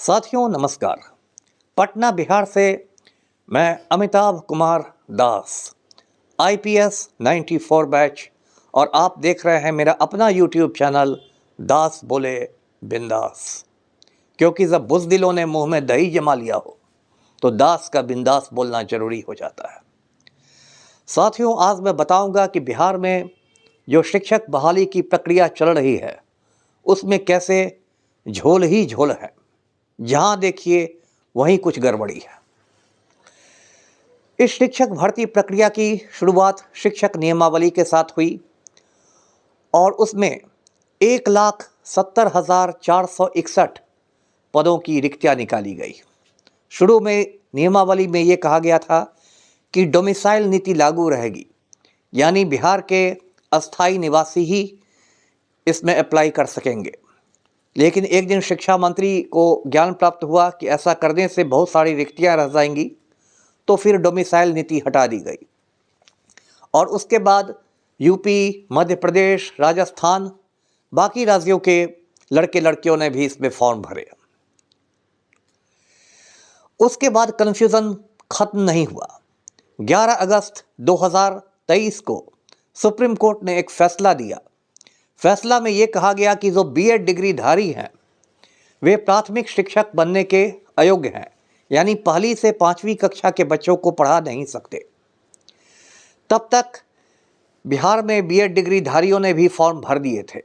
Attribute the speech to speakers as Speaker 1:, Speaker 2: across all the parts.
Speaker 1: साथियों नमस्कार। पटना बिहार से मैं अमिताभ कुमार दास, IPS 94 बैच, और आप देख रहे हैं मेरा अपना यूट्यूब चैनल दास बोले बिंदास। क्योंकि जब बुज़दिलों ने मुंह में दही जमा लिया हो तो दास का बिंदास बोलना जरूरी हो जाता है। साथियों, आज मैं बताऊंगा कि बिहार में जो शिक्षक बहाली की प्रक्रिया चल रही है उसमें कैसे झोल ही झोल है। जहां देखिए वहीं कुछ गड़बड़ी है। इस शिक्षक भर्ती प्रक्रिया की शुरुआत शिक्षक नियमावली के साथ हुई और उसमें 1,70,461 पदों की रिक्तियां निकाली गई। शुरू में नियमावली में ये कहा गया था कि डोमिसाइल नीति लागू रहेगी, यानी बिहार के अस्थायी निवासी ही इसमें अप्लाई कर सकेंगे। लेकिन एक दिन शिक्षा मंत्री को ज्ञान प्राप्त हुआ कि ऐसा करने से बहुत सारी रिक्तियां रह जाएंगी, तो फिर डोमिसाइल नीति हटा दी गई और उसके बाद यूपी, मध्य प्रदेश, राजस्थान, बाकी राज्यों के लड़के लड़कियों ने भी इसमें फॉर्म भरे। उसके बाद कन्फ्यूज़न खत्म नहीं हुआ। 11 अगस्त 2023 को सुप्रीम कोर्ट ने एक फैसला दिया। फैसला में ये कहा गया कि जो BEd डिग्री धारी हैं वे प्राथमिक शिक्षक बनने के अयोग्य हैं, यानी पहली से 5वीं कक्षा के बच्चों को पढ़ा नहीं सकते। तब तक बिहार में BEd डिग्री धारियों ने भी फॉर्म भर दिए थे।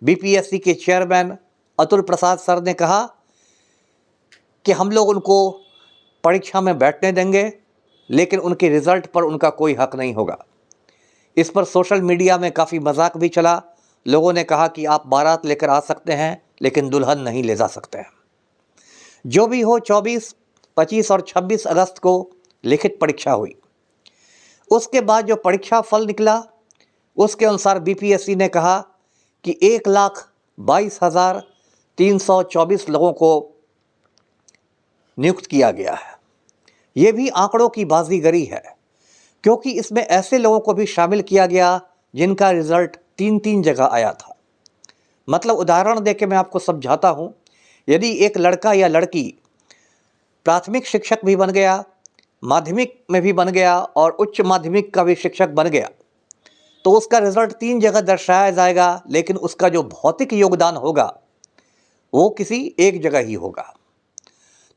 Speaker 1: BPSC के चेयरमैन अतुल प्रसाद सर ने कहा कि हम लोग उनको परीक्षा में बैठने देंगे, लेकिन उनके रिजल्ट पर उनका कोई हक नहीं होगा। इस पर सोशल मीडिया में काफ़ी मजाक भी चला। लोगों ने कहा कि आप बारात लेकर आ सकते हैं लेकिन दुल्हन नहीं ले जा सकते हैं। जो भी हो, 24, 25 और 26 अगस्त को लिखित परीक्षा हुई। उसके बाद जो परीक्षा फल निकला उसके अनुसार BPSC ने कहा कि 1,22,324 लोगों को नियुक्त किया गया है। ये भी आंकड़ों की बाजीगरी है, क्योंकि इसमें ऐसे लोगों को भी शामिल किया गया जिनका रिजल्ट 3 जगह आया था। मतलब उदाहरण देके मैं आपको समझाता हूँ। यदि एक लड़का या लड़की प्राथमिक शिक्षक भी बन गया, माध्यमिक में भी बन गया और उच्च माध्यमिक का भी शिक्षक बन गया, तो उसका रिजल्ट 3 जगह दर्शाया जाएगा, लेकिन उसका जो भौतिक योगदान होगा वो किसी एक जगह ही होगा।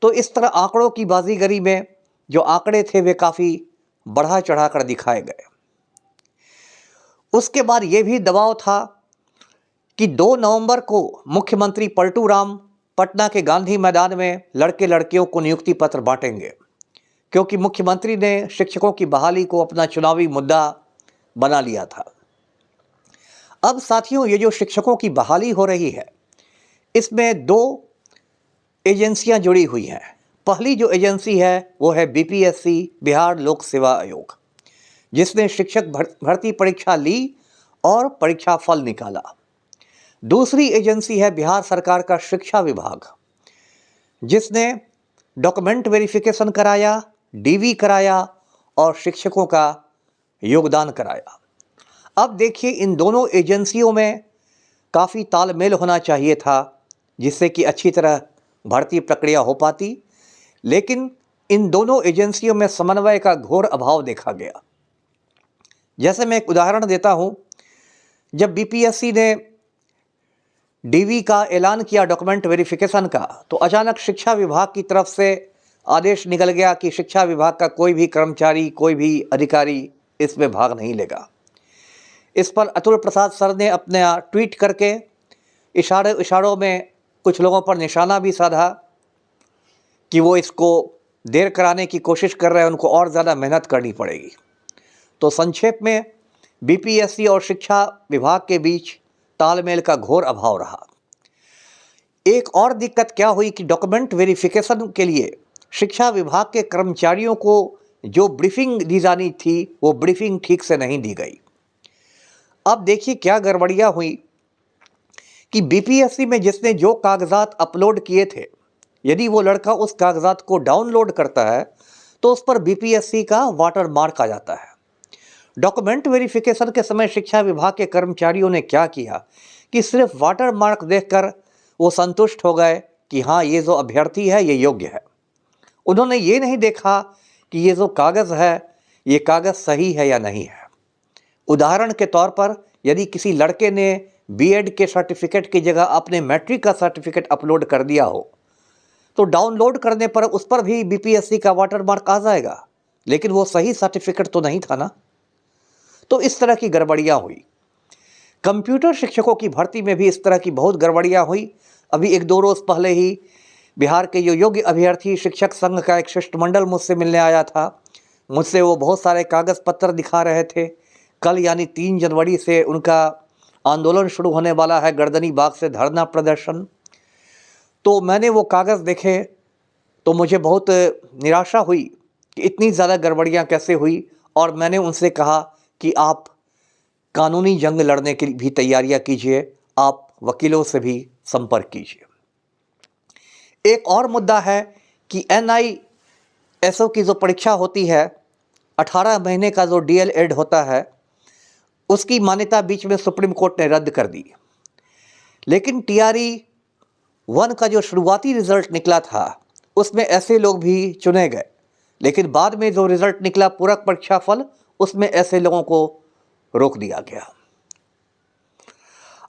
Speaker 1: तो इस तरह आंकड़ों की बाजीगरी में जो आंकड़े थे वे काफ़ी बढ़ा चढ़ा कर दिखाए गए। उसके बाद ये भी दबाव था कि 2 नवंबर को मुख्यमंत्री पलटू राम पटना के गांधी मैदान में लड़के लड़कियों को नियुक्ति पत्र बांटेंगे, क्योंकि मुख्यमंत्री ने शिक्षकों की बहाली को अपना चुनावी मुद्दा बना लिया था। अब साथियों, ये जो शिक्षकों की बहाली हो रही है इसमें 2 एजेंसियां जुड़ी हुई हैं। पहली जो एजेंसी है वो है BPSC, बिहार लोक सेवा आयोग, जिसने शिक्षक भर्ती परीक्षा ली और परीक्षा फल निकाला। दूसरी एजेंसी है बिहार सरकार का शिक्षा विभाग, जिसने डॉक्यूमेंट वेरिफिकेशन कराया, DV कराया और शिक्षकों का योगदान कराया। अब देखिए, इन दोनों एजेंसियों में काफ़ी तालमेल होना चाहिए था, जिससे कि अच्छी तरह भर्ती प्रक्रिया हो पाती, लेकिन इन दोनों एजेंसियों में समन्वय का घोर अभाव देखा गया। जैसे मैं एक उदाहरण देता हूं, जब BPSC ने DV का ऐलान किया, डॉक्यूमेंट वेरिफिकेशन का, तो अचानक शिक्षा विभाग की तरफ से आदेश निकल गया कि शिक्षा विभाग का कोई भी कर्मचारी, कोई भी अधिकारी इसमें भाग नहीं लेगा। इस पर अतुल प्रसाद सर ने अपने ट्वीट करके इशारों में कुछ लोगों पर निशाना भी साधा कि वो इसको देर कराने की कोशिश कर रहे हैं, उनको और ज़्यादा मेहनत करनी पड़ेगी। तो संक्षेप में BPSC और शिक्षा विभाग के बीच तालमेल का घोर अभाव रहा। एक और दिक्कत क्या हुई कि डॉक्यूमेंट वेरिफिकेशन के लिए शिक्षा विभाग के कर्मचारियों को जो ब्रीफिंग दी जानी थी वो ब्रीफिंग ठीक से नहीं दी गई। अब देखिए क्या गड़बड़ियाँ हुई कि BPSC में जिसने जो कागजात अपलोड किए थे, यदि वो लड़का उस कागजात को डाउनलोड करता है तो उस पर BPSC का वाटर मार्क आ जाता है। डॉक्यूमेंट वेरिफिकेशन के समय शिक्षा विभाग के कर्मचारियों ने क्या किया कि सिर्फ वाटर मार्क देखकर वो संतुष्ट हो गए कि हाँ, ये जो अभ्यर्थी है ये योग्य है। उन्होंने ये नहीं देखा कि ये जो कागज़ है ये कागज़ सही है या नहीं है। उदाहरण के तौर पर यदि किसी लड़के ने बीएड के सर्टिफिकेट की जगह अपने मैट्रिक का सर्टिफिकेट अपलोड कर दिया हो तो डाउनलोड करने पर उस पर भी बीपीएससी का वाटरमार्क आ जाएगा, लेकिन वो सही सर्टिफिकेट तो नहीं था ना। तो इस तरह की गड़बड़ियाँ हुई। कंप्यूटर शिक्षकों की भर्ती में भी इस तरह की बहुत गड़बड़ियाँ हुई। अभी 1-2 रोज़ पहले ही बिहार के जो योग्य अभ्यर्थी शिक्षक संघ का एक शिष्टमंडल मुझसे मिलने आया था। मुझसे वो बहुत सारे कागज़ पत्र दिखा रहे थे। कल यानी 3 जनवरी से उनका आंदोलन शुरू होने वाला है, गर्दनी बाग से धरना प्रदर्शन। तो मैंने वो कागज़ देखे तो मुझे बहुत निराशा हुई कि इतनी ज़्यादा गड़बड़ियाँ कैसे हुई। और मैंने उनसे कहा कि आप कानूनी जंग लड़ने की भी तैयारियां कीजिए, आप वकीलों से भी संपर्क कीजिए। एक और मुद्दा है कि NISO की जो परीक्षा होती है, 18 महीने का जो DLED होता है, उसकी मान्यता बीच में सुप्रीम कोर्ट ने रद्द कर दी। लेकिन TRE-1 का जो शुरुआती रिजल्ट निकला था उसमें ऐसे लोग भी चुने गए, लेकिन बाद में जो रिजल्ट निकला पूरक परीक्षा फल, उसमें ऐसे लोगों को रोक दिया गया।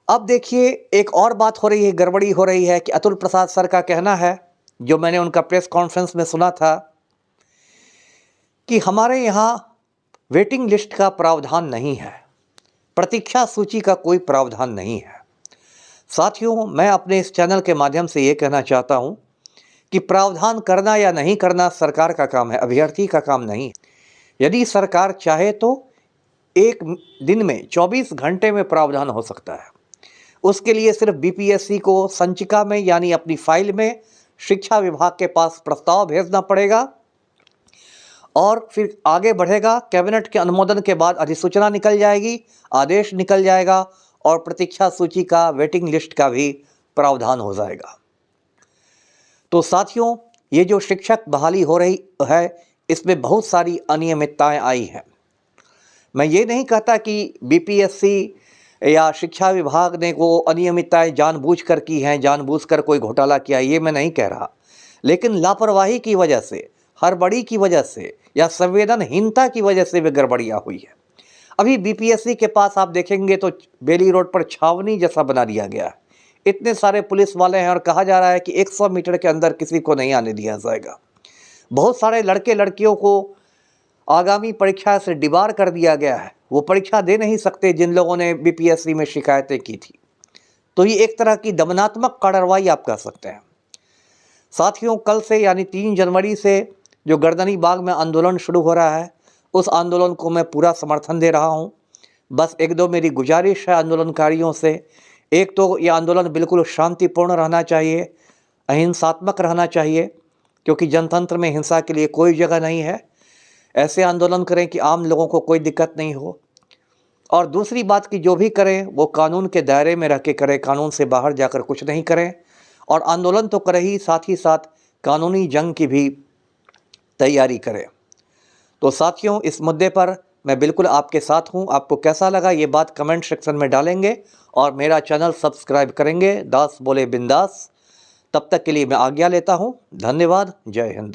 Speaker 1: अब देखिए, एक और बात हो रही है, गड़बड़ी हो रही है कि अतुल प्रसाद सर का कहना है, जो मैंने उनका प्रेस कॉन्फ्रेंस में सुना था, कि हमारे यहाँ वेटिंग लिस्ट का प्रावधान नहीं है, प्रतीक्षा सूची का कोई प्रावधान नहीं है। साथियों, मैं अपने इस चैनल के माध्यम से ये कहना चाहता हूँ कि प्रावधान करना या नहीं करना सरकार का काम है, अभ्यर्थी का काम नहीं है। यदि सरकार चाहे तो एक दिन में 24 घंटे में प्रावधान हो सकता है। उसके लिए सिर्फ बीपीएससी को संचिका में यानी अपनी फाइल में शिक्षा विभाग के पास प्रस्ताव भेजना पड़ेगा और फिर आगे बढ़ेगा। कैबिनेट के अनुमोदन के बाद अधिसूचना निकल जाएगी, आदेश निकल जाएगा और प्रतीक्षा सूची का, वेटिंग लिस्ट का भी प्रावधान हो जाएगा। तो साथियों, ये जो शिक्षक बहाली हो रही है इसमें बहुत सारी अनियमितताएं आई हैं। मैं ये नहीं कहता कि बीपीएससी या शिक्षा विभाग ने वो अनियमितताएं जानबूझकर की हैं, जानबूझकर कोई घोटाला किया, ये मैं नहीं कह रहा। लेकिन लापरवाही की वजह से, हड़बड़ी की वजह से या संवेदनहीनता की वजह से वे गड़बड़ियाँ हुई है। अभी बीपीएससी के पास आप देखेंगे तो बेली रोड पर छावनी जैसा बना दिया गया है। इतने सारे पुलिस वाले हैं और कहा जा रहा है कि 100 मीटर के अंदर किसी को नहीं आने दिया जाएगा। बहुत सारे लड़के लड़कियों को आगामी परीक्षा से डिबार कर दिया गया है, वो परीक्षा दे नहीं सकते जिन लोगों ने बीपीएससी में शिकायतें की थी। तो ये एक तरह की दमनात्मक कार्रवाई आप कह सकते हैं। साथियों, कल से यानी 3 जनवरी से जो गर्दनी बाग में आंदोलन शुरू हो रहा है, उस आंदोलन को मैं पूरा समर्थन दे रहा हूँ। बस 1-2 मेरी गुजारिश है आंदोलनकारियों से। एक तो ये आंदोलन बिल्कुल शांतिपूर्ण रहना चाहिए, अहिंसात्मक रहना चाहिए, क्योंकि जनतंत्र में हिंसा के लिए कोई जगह नहीं है। ऐसे आंदोलन करें कि आम लोगों को कोई दिक्कत नहीं हो। और दूसरी बात कि जो भी करें वो कानून के दायरे में रह के करें, कानून से बाहर जाकर कुछ नहीं करें। और आंदोलन तो करें ही, साथ ही साथ कानूनी जंग की भी तैयारी करें। तो साथियों, इस मुद्दे पर मैं बिल्कुल आपके साथ हूँ। आपको कैसा लगा ये बात कमेंट सेक्शन में डालेंगे और मेरा चैनल सब्सक्राइब करेंगे। दास बोले बिंदास। तब तक के लिए मैं आज्ञा लेता हूँ। धन्यवाद। जय हिंद।